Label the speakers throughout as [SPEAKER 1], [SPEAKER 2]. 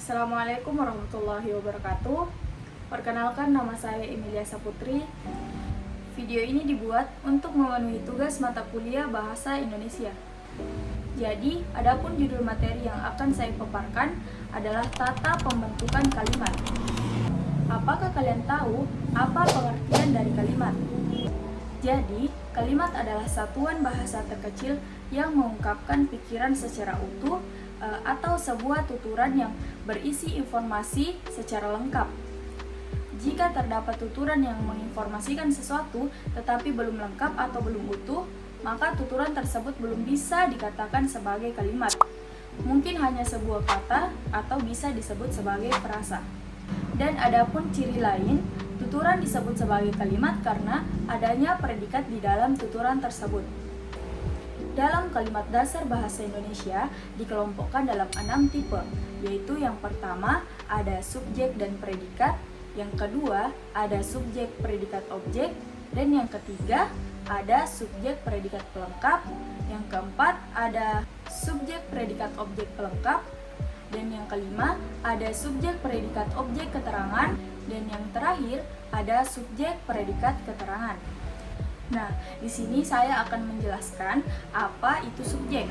[SPEAKER 1] Assalamualaikum warahmatullahi wabarakatuh. Perkenalkan, nama saya Emilia Saputri. Video ini dibuat untuk memenuhi tugas mata kuliah Bahasa Indonesia. Jadi, adapun judul materi yang akan saya paparkan adalah tata pembentukan kalimat. Apakah kalian tahu apa pengertian dari kalimat? Jadi, kalimat adalah satuan bahasa terkecil yang mengungkapkan pikiran secara utuh atau sebuah tuturan yang berisi informasi secara lengkap. Jika terdapat tuturan yang menginformasikan sesuatu tetapi belum lengkap atau belum utuh, maka tuturan tersebut belum bisa dikatakan sebagai kalimat. Mungkin hanya sebuah kata atau bisa disebut sebagai frasa. Dan adapun ciri lain, tuturan disebut sebagai kalimat karena adanya predikat di dalam tuturan tersebut. Dalam kalimat dasar bahasa Indonesia dikelompokkan dalam 6 tipe, yaitu yang pertama ada subjek dan predikat, yang kedua ada subjek predikat objek, dan yang ketiga ada subjek predikat pelengkap, yang keempat ada subjek predikat objek pelengkap, dan yang kelima ada subjek predikat objek keterangan, dan yang terakhir ada subjek predikat keterangan. Nah, di sini saya akan menjelaskan apa itu subjek.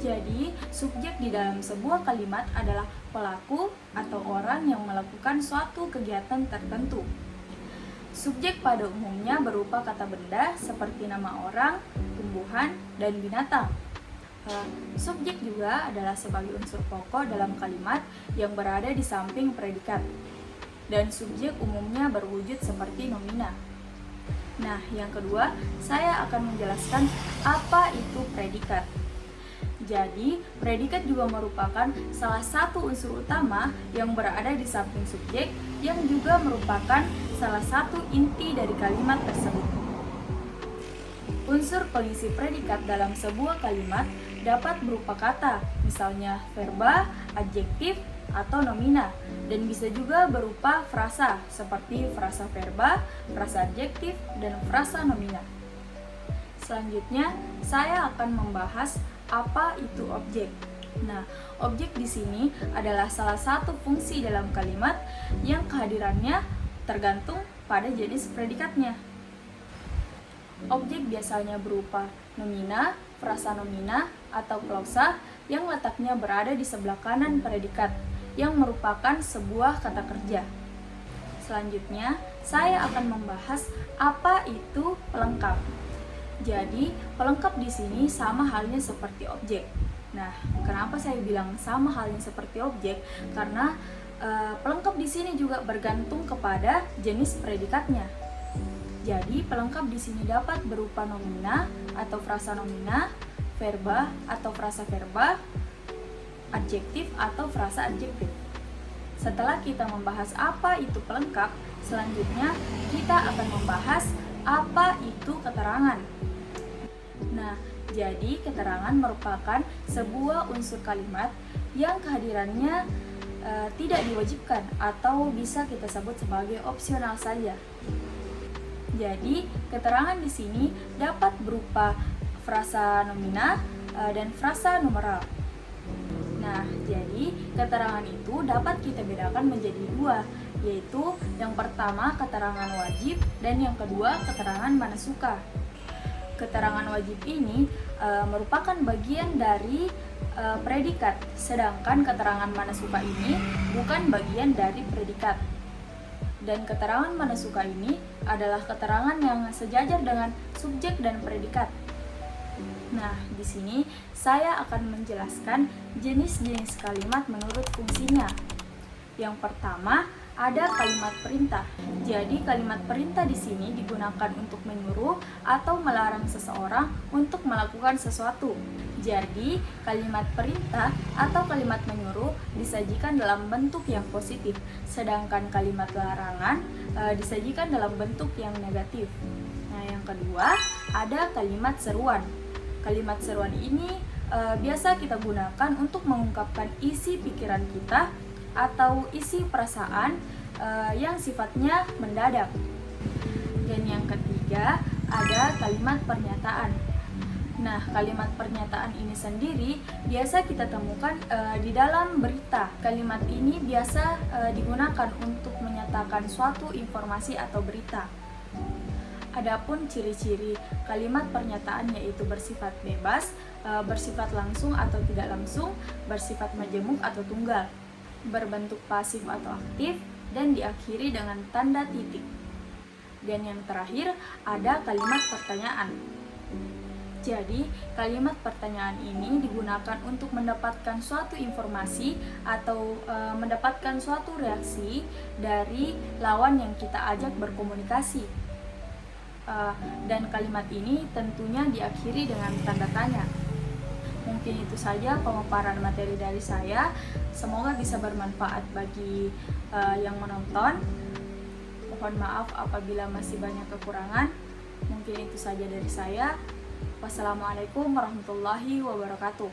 [SPEAKER 1] Jadi, subjek di dalam sebuah kalimat adalah pelaku atau orang yang melakukan suatu kegiatan tertentu. Subjek pada umumnya berupa kata benda seperti nama orang, tumbuhan, dan binatang. Subjek juga adalah sebagai unsur pokok dalam kalimat yang berada di samping predikat. Dan subjek umumnya berwujud seperti nomina. Nah, yang kedua, saya akan menjelaskan apa itu predikat. Jadi, predikat juga merupakan salah satu unsur utama yang berada di samping subjek yang juga merupakan salah satu inti dari kalimat tersebut. Unsur pengisi predikat dalam sebuah kalimat dapat berupa kata, misalnya verba, adjektif, atau nomina, dan bisa juga berupa frasa seperti frasa verba, frasa adjektif, dan frasa nomina. Selanjutnya, saya akan membahas apa itu objek. Nah, objek di sini adalah salah satu fungsi dalam kalimat yang kehadirannya tergantung pada jenis predikatnya. Objek biasanya berupa nomina, frasa nomina, atau klausa yang letaknya berada di sebelah kanan predikat, yang merupakan sebuah kata kerja. Selanjutnya, saya akan membahas apa itu pelengkap. Jadi, pelengkap di sini sama halnya seperti objek. Nah, kenapa saya bilang sama halnya seperti objek? Karena pelengkap di sini juga bergantung kepada jenis predikatnya. Jadi, pelengkap di sini dapat berupa nomina atau frasa nomina, verba atau frasa verba, adjektif atau frasa adjektif. Setelah kita membahas apa itu pelengkap, selanjutnya kita akan membahas apa itu keterangan. Nah, jadi keterangan merupakan sebuah unsur kalimat yang kehadirannya tidak diwajibkan atau bisa kita sebut sebagai opsional saja. Jadi, keterangan di sini dapat berupa frasa nomina dan frasa numeral. Nah, jadi keterangan itu dapat kita bedakan menjadi dua, yaitu yang pertama keterangan wajib dan yang kedua keterangan mana suka. Keterangan wajib ini merupakan bagian dari predikat, sedangkan keterangan mana suka ini bukan bagian dari predikat. Dan keterangan mana suka ini adalah keterangan yang sejajar dengan subjek dan predikat. Nah, di sini saya akan menjelaskan jenis-jenis kalimat menurut fungsinya. Yang pertama, ada kalimat perintah. Jadi, kalimat perintah di sini digunakan untuk menyuruh atau melarang seseorang untuk melakukan sesuatu. Jadi, kalimat perintah atau kalimat menyuruh disajikan dalam bentuk yang positif, sedangkan kalimat larangan disajikan dalam bentuk yang negatif. Nah, yang kedua, ada kalimat seruan. Kalimat seruan ini biasa kita gunakan untuk mengungkapkan isi pikiran kita atau isi perasaan yang sifatnya mendadak. Dan yang ketiga, ada kalimat pernyataan. Nah, kalimat pernyataan ini sendiri biasa kita temukan di dalam berita. Kalimat ini biasa digunakan untuk menyatakan suatu informasi atau berita. Adapun ciri-ciri kalimat pernyataan yaitu bersifat bebas, bersifat langsung atau tidak langsung, bersifat majemuk atau tunggal, berbentuk pasif atau aktif, dan diakhiri dengan tanda titik. Dan yang terakhir ada kalimat pertanyaan. Jadi, kalimat pertanyaan ini digunakan untuk mendapatkan suatu informasi atau mendapatkan suatu reaksi dari lawan yang kita ajak berkomunikasi. Dan kalimat ini tentunya diakhiri dengan tanda tanya. Mungkin itu saja pemaparan materi dari saya. Semoga bisa bermanfaat bagi yang menonton. Mohon maaf apabila masih banyak kekurangan. Mungkin itu saja dari saya. Wassalamualaikum warahmatullahi wabarakatuh.